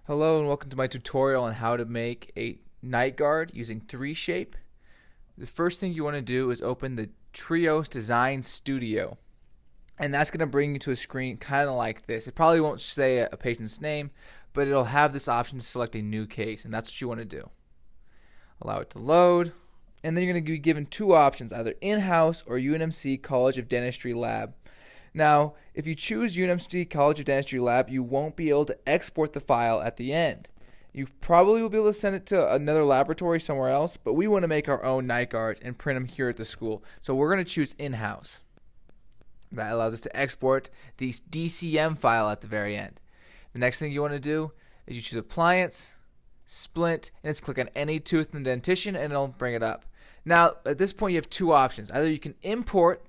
Hello and welcome to my tutorial on how to make a night guard using 3Shape. The first thing you want to do is open the Trios Design Studio, and that's going to bring you to a screen kind of like this. It probably won't say a patient's name, but it'll have this option to select a new case, and that's what you want to do. Allow it to load, and then you're going to be given two options, either in-house or UNMC College of Dentistry Lab. Now, if you choose UNMC College of Dentistry Lab, you won't be able to export the file at the end. You probably will be able to send it to another laboratory somewhere else, but we want to make our own night guards and print them here at the school. So we're going to choose in-house. That allows us to export the DCM file at the very end. The next thing you want to do is you choose Appliance, Splint, and it's click on any tooth in the dentition and it'll bring it up. Now, at this point you have two options. Either you can import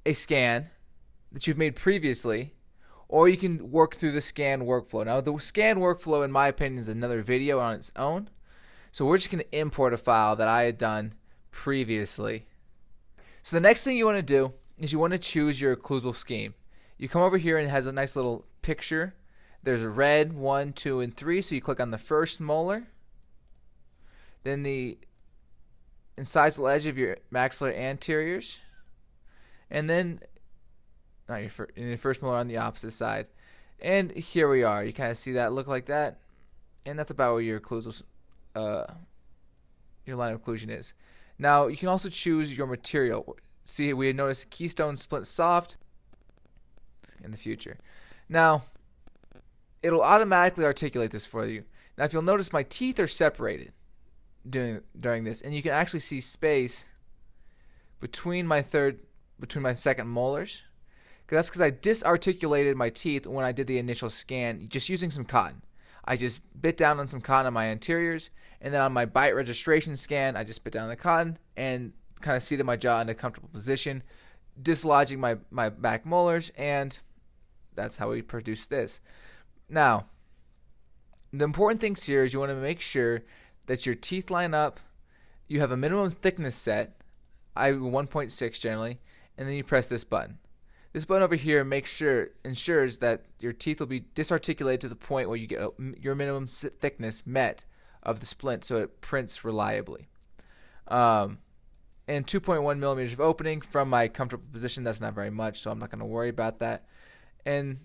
a scan that you've made previously, or you can work through the scan workflow. Now, the scan workflow, in my opinion, is another video on its own. So we're just going to import a file that I had done previously. So the next thing you want to do is you want to choose your occlusal scheme. You come over here and it has a nice little picture. There's a red 1, 2, and 3. So you click on the first molar, then the incisal edge of your maxillary anteriors, and then not your first molar on the opposite side. And here we are. You kind of see that look like that, and that's about where your occlusal, your line of occlusion is. Now you can also choose your material. See, we noticed Keystone Splint Soft in the future. Now it'll automatically articulate this for you. Now if you'll notice, my teeth are separated during this, and you can actually see space between my second molars. That's because I disarticulated my teeth when I did the initial scan just using some cotton. I just bit down on some cotton on my anteriors, and then on my bite registration scan I just bit down on the cotton and kind of seated my jaw in a comfortable position, dislodging my back molars, and that's how we produce this. Now, the important things here is you want to make sure that your teeth line up, you have a minimum thickness set, 1.6 generally, and then you press this button. This button over here ensures that your teeth will be disarticulated to the point where you get your minimum thickness met of the splint, so it prints reliably. And 2.1 millimeters of opening from my comfortable position. That's not very much, so I'm not going to worry about that. And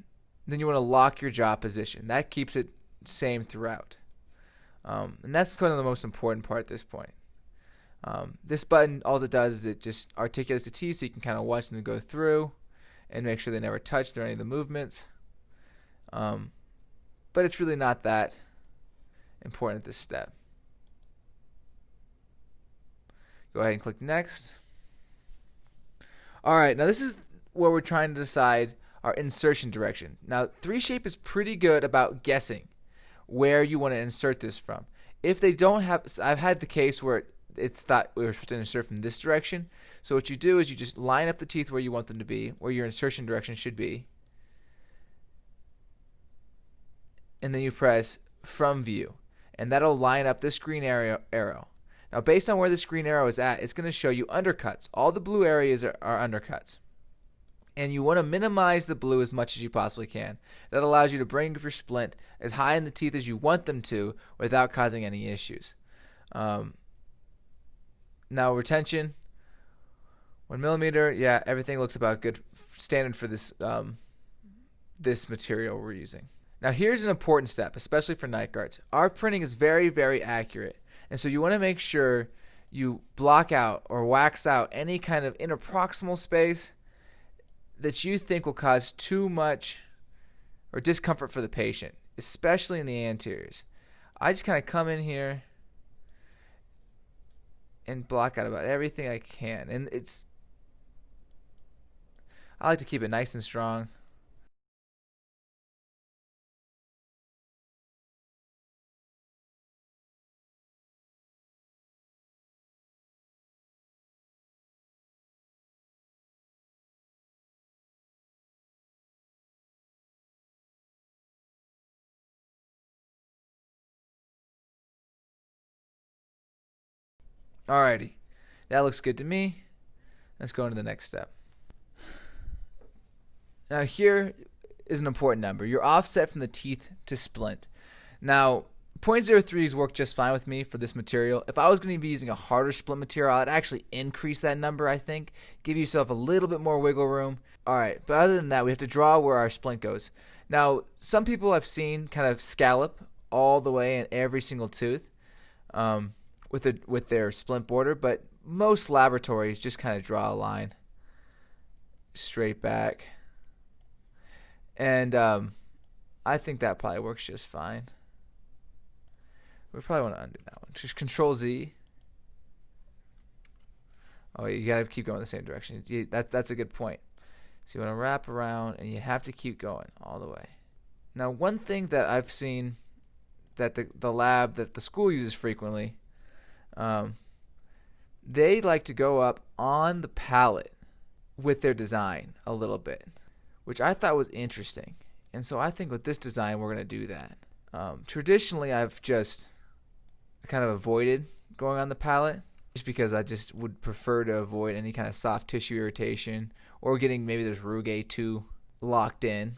then you want to lock your jaw position. That keeps it same throughout. And that's kind of the most important part at this point. This button, all it does is it just articulates the teeth so you can kind of watch them go through and make sure they never touch through any of the movements. But it's really not that important at this step. Go ahead and click next. Alright, now this is where we're trying to decide our insertion direction. Now 3Shape is pretty good about guessing where you want to insert this from. If they don't have, I've had the case where it's thought we were supposed to insert from this direction. So what you do is you just line up the teeth where you want them to be, where your insertion direction should be, and then you press from view, and that'll line up this green arrow. Now based on where this green arrow is at, it's going to show you undercuts. All the blue areas are undercuts, and you want to minimize the blue as much as you possibly can. That allows you to bring your splint as high in the teeth as you want them to without causing any issues. Now retention, 1 millimeter. Yeah, everything looks about good, standard for this this material we're using. Now here's an important step, especially for night guards. Our printing is very, very accurate, and so you want to make sure you block out or wax out any kind of interproximal space that you think will cause too much or discomfort for the patient, especially in the anteriors. I just kind of come in here and block out about everything I can, and I like to keep it nice and strong. Alrighty, that looks good to me. Let's go into the next step. Now here is an important number. Your offset from the teeth to splint. Now, 0.03s work just fine with me for this material. If I was going to be using a harder splint material, I'd actually increase that number, I think. Give yourself a little bit more wiggle room. All right, but other than that, we have to draw where our splint goes. Now, some people I've seen kind of scallop all the way in every single tooth with their splint border, but most laboratories just kind of draw a line straight back. And I think that probably works just fine. We probably want to undo that one. Just Control Z. Oh, you gotta keep going the same direction. That's a good point. So you want to wrap around, and you have to keep going all the way. Now, one thing that I've seen that the lab that the school uses frequently, they like to go up on the palette with their design a little bit, which I thought was interesting. And so I think with this design, we're going to do that. Traditionally, I've just kind of avoided going on the palette just because I just would prefer to avoid any kind of soft tissue irritation or getting maybe there's rugae too locked in.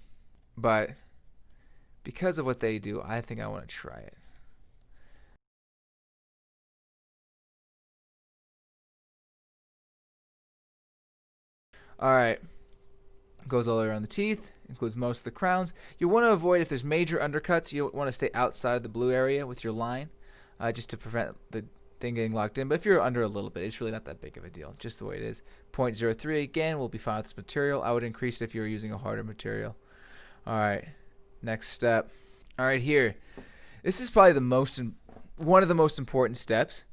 But because of what they do, I think I want to try it. All right. Goes all the way around the teeth, includes most of the crowns. You want to avoid, if there's major undercuts, you want to stay outside of the blue area with your line, just to prevent the thing getting locked in. But if you're under a little bit, it's really not that big of a deal, just the way it is. 0.03, again, will be fine with this material. I would increase it if you were using a harder material. All right, next step. All right, here. This is probably one of the most important steps.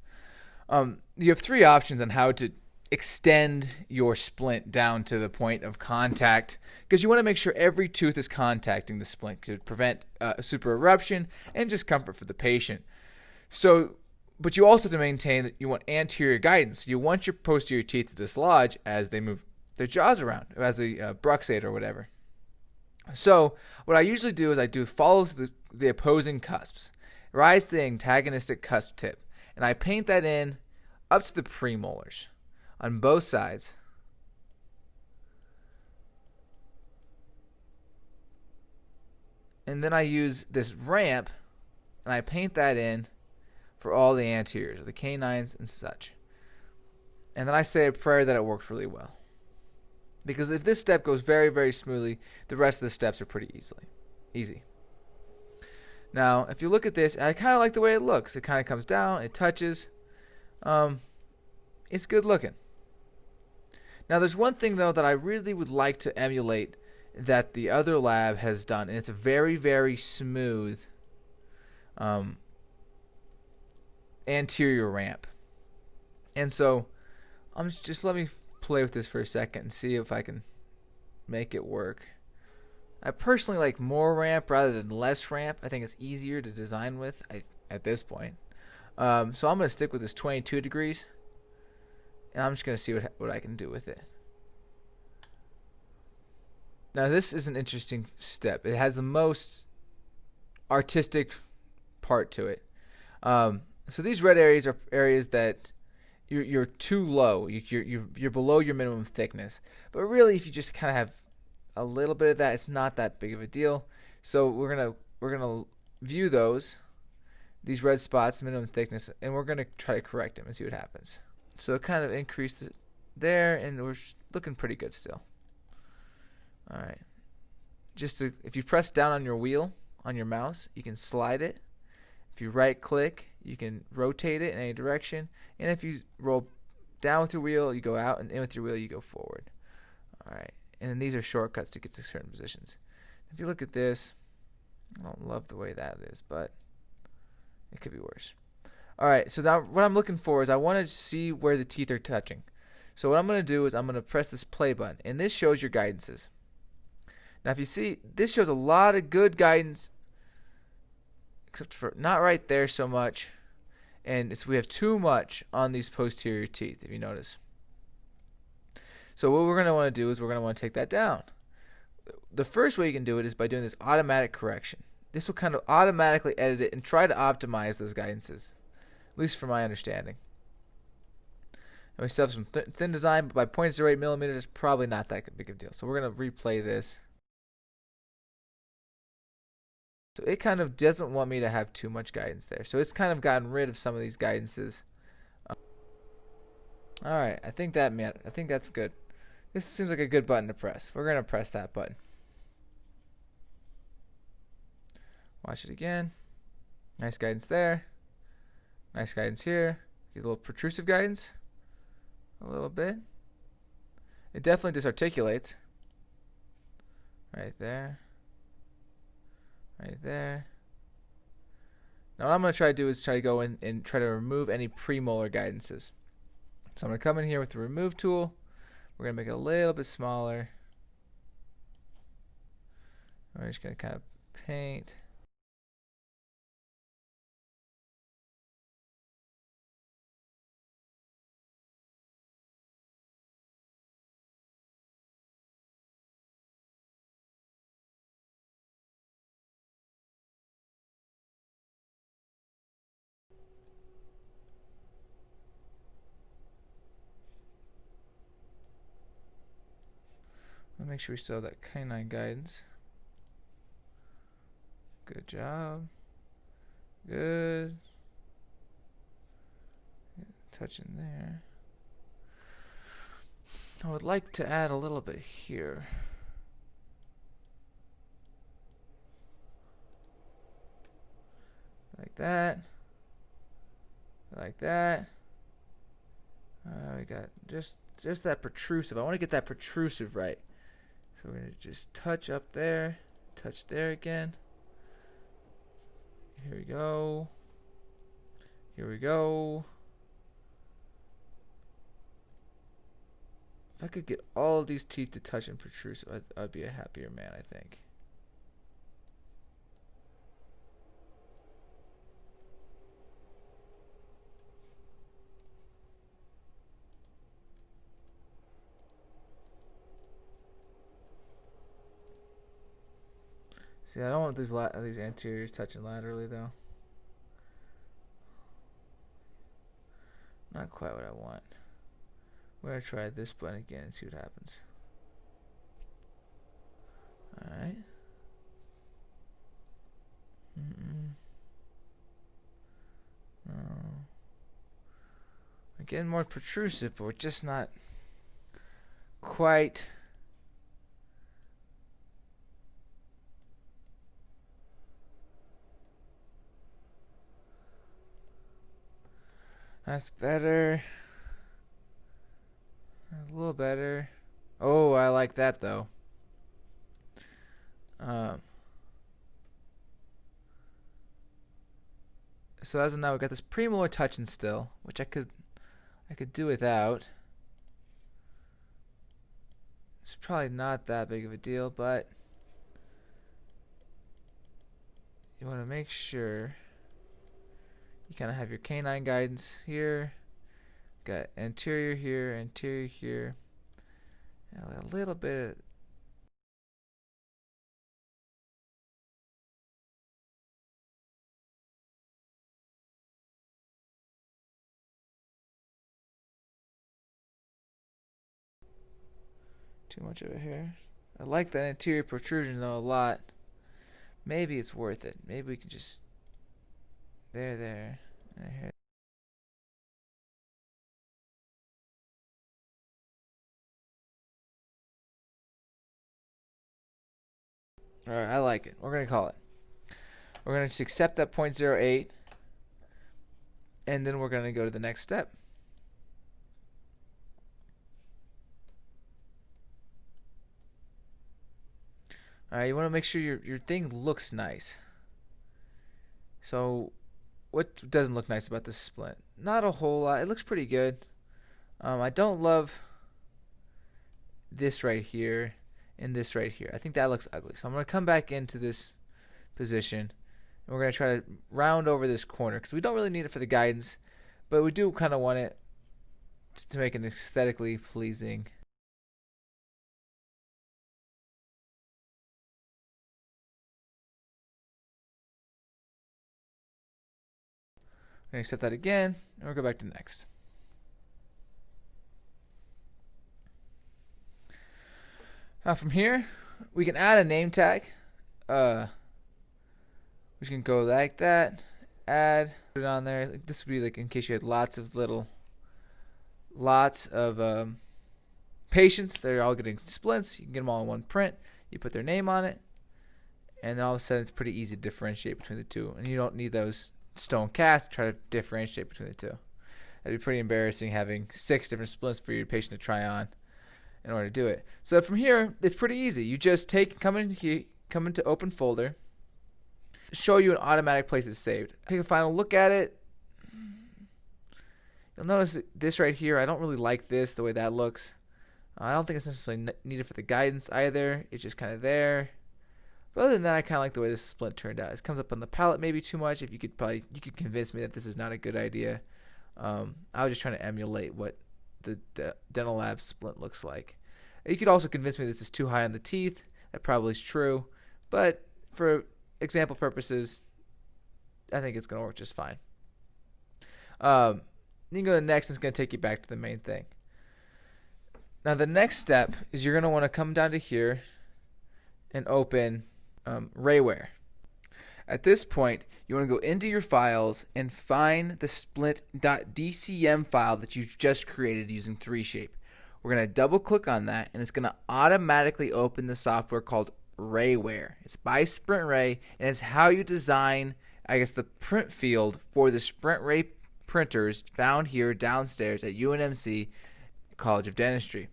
You have three options on how to extend your splint down to the point of contact, because you want to make sure every tooth is contacting the splint to prevent super eruption and just comfort for the patient. So, but you also have to maintain that you want anterior guidance. You want your posterior teeth to dislodge as they move their jaws around, as they bruxate or whatever. So what I usually do is I follow the opposing cusps, rise to the antagonistic cusp tip, and I paint that in up to the premolars on both sides. And then I use this ramp and I paint that in for all the anteriors, the canines and such. And then I say a prayer that it works really well. Because if this step goes very, very smoothly, the rest of the steps are pretty easy. Now, if you look at this, I kind of like the way it looks. It kind of comes down, it touches. It's good looking. Now, there's one thing, though, that I really would like to emulate that the other lab has done, and it's a very, very smooth anterior ramp. And so, just let me play with this for a second and see if I can make it work. I personally like more ramp rather than less ramp. I think it's easier to design with at this point. So I'm going to stick with this 22 degrees. And I'm just going to see what I can do with it. Now this is an interesting step. It has the most artistic part to it. So these red areas are areas that you're too low. You're below your minimum thickness. But really, if you just kind of have a little bit of that, it's not that big of a deal. So we're gonna view these red spots, minimum thickness, and we're gonna try to correct them and see what happens. So it kind of increased it there, and we're looking pretty good still. All right. If you press down on your wheel on your mouse, you can slide it. If you right click, you can rotate it in any direction. And if you roll down with your wheel, you go out, and in with your wheel, you go forward. All right. And then these are shortcuts to get to certain positions. If you look at this, I don't love the way that is, but it could be worse. All right, so now what I'm looking for is I want to see where the teeth are touching. So what I'm going to do is I'm going to press this play button, and this shows your guidances. Now if you see, this shows a lot of good guidance, except for not right there so much, and we have too much on these posterior teeth, if you notice. So what we're going to want to do is we're going to want to take that down. The first way you can do it is by doing this automatic correction. This will kind of automatically edit it and try to optimize those guidances, at least from my understanding. And we still have some thin design, but by 0.08 millimeters, it's probably not that big of a deal. So we're going to replay this. So it kind of doesn't want me to have too much guidance there. So it's kind of gotten rid of some of these guidances. Alright, I think that's good. This seems like a good button to press. We're going to press that button. Watch it again. Nice guidance there. Nice guidance here. Get a little protrusive guidance. A little bit. It definitely disarticulates. Right there. Right there. Now what I'm going to try to do is try to go in and try to remove any premolar guidances. So I'm going to come in here with the remove tool. We're going to make it a little bit smaller. We're just going to kind of paint. Make sure we still have that canine guidance. Good job. Good. Touch in there. I would like to add a little bit here. Like that. Like that. We got just that protrusive. I want to get that protrusive right. So we're going to just touch up there, touch there again. Here we go. Here we go. If I could get all of these teeth to touch and protrusive, I'd be a happier man, I think. See, I don't want these anteriors touching laterally, though. Not quite what I want. We're going to try this button again and see what happens. Alright. No. We're getting more protrusive, but we're just not quite... That's better. A little better. Oh, I like that though. So as of now, we got this premolar touching still, which I could do without. It's probably not that big of a deal, but you want to make sure you kind of have your canine guidance here. Got anterior here, anterior here. And a little bit of too much of it here. I like that anterior protrusion though a lot. Maybe it's worth it. Maybe we can just there. Here. Alright, I like it. We're going to call it. We're going to just accept that 0.08, and then we're going to go to the next step. Alright, you want to make sure your thing looks nice. So, what doesn't look nice about this splint? Not a whole lot. It looks pretty good. I don't love this right here and this right here. I think that looks ugly. So I'm going to come back into this position, and we're going to try to round over this corner because we don't really need it for the guidance, but we do kind of want it to make an aesthetically pleasing. We're going to accept that again, and we'll go back to next. Now from here, we can add a name tag. just gonna go like that, add, put it on there. Like, this would be like in case you had lots of patients. They're all getting splints. You can get them all in one print. You put their name on it, and then all of a sudden it's pretty easy to differentiate between the two. And you don't need those stone casts to try to differentiate between the two. That'd be pretty embarrassing having 6 different splints for your patient to try on in order to do it. So from here, it's pretty easy. You just come into open folder, show you an automatic place it's saved. Take a final look at it. You'll notice this right here. I don't really like this, the way that looks. I don't think it's necessarily needed for the guidance either. It's just kind of there. But other than that, I kind of like the way this splint turned out. It comes up on the palette maybe too much. If you could convince me that this is not a good idea. I was just trying to emulate what the Dental Lab splint looks like. You could also convince me this is too high on the teeth. That probably is true. But for example purposes, I think it's going to work just fine. You can go to next, and it's going to take you back to the main thing. Now the next step is you're going to want to come down to here and open RayWare. At this point, you want to go into your files and find the splint.dcm file that you just created using 3Shape. We're going to double click on that, and it's going to automatically open the software called RayWare. It's by Sprint Ray, and it's how you design, the print field for the Sprint Ray printers found here downstairs at UNMC College of Dentistry.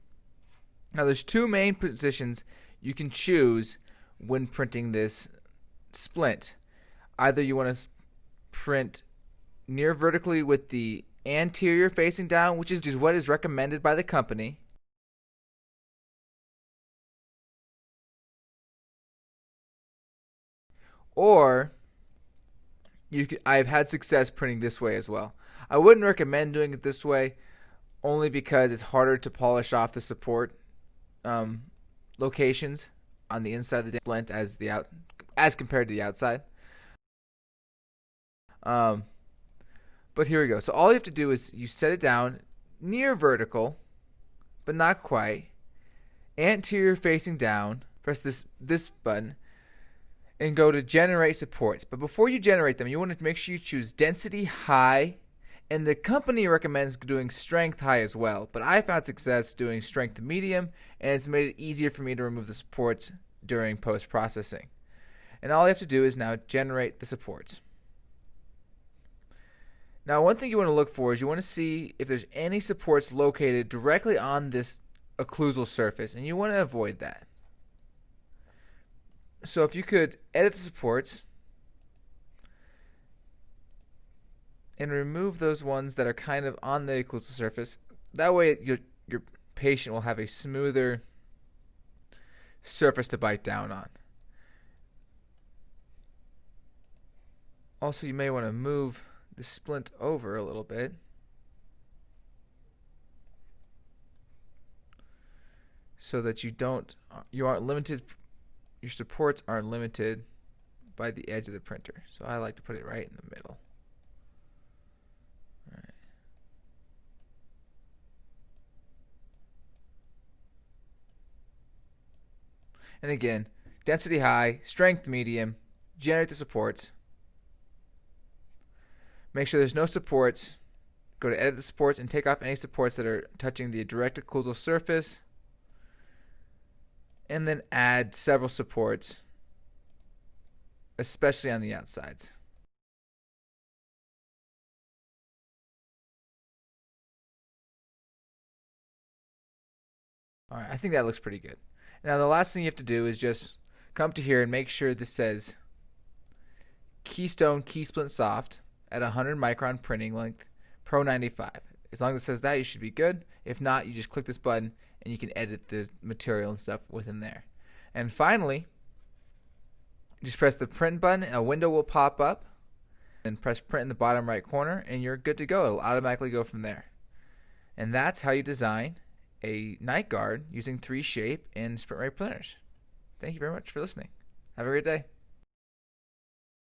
Now there's 2 main positions you can choose when printing this splint. Either you want to print near vertically with the anterior facing down, which is what is recommended by the company, or I've had success printing this way as well. I wouldn't recommend doing it this way, only because it's harder to polish off the support locations on the inside of the splint as compared to the outside. But here we go. So all you have to do is you set it down near vertical, but not quite. Anterior facing down. Press this button and go to generate supports. But before you generate them, you want to make sure you choose density high, and the company recommends doing strength high as well. But I found success doing strength medium, and it's made it easier for me to remove the supports during post-processing. And all you have to do is now generate the supports. Now, one thing you want to look for is you want to see if there's any supports located directly on this occlusal surface, and you want to avoid that. So if you could edit the supports and remove those ones that are kind of on the occlusal surface, that way your patient will have a smoother surface to bite down on. Also, you may want to move the splint over a little bit so that your supports aren't limited by the edge of the printer. So I like to put it right in the middle. All right. And again, density high, strength medium, generate the supports. Make sure there's no supports. Go to edit the supports and take off any supports that are touching the direct occlusal surface. And then add several supports, especially on the outsides. Alright, I think that looks pretty good. Now the last thing you have to do is just come to here and make sure this says Keystone Key Splint Soft at 100 micron printing length, Pro 95. As long as it says that, you should be good. If not, you just click this button and you can edit the material and stuff within there. And finally, just press the print button, a window will pop up, and press print in the bottom right corner, and you're good to go. It'll automatically go from there. And that's how you design a night guard using 3Shape and Sprint Ray printers. Thank you very much for listening. Have a great day.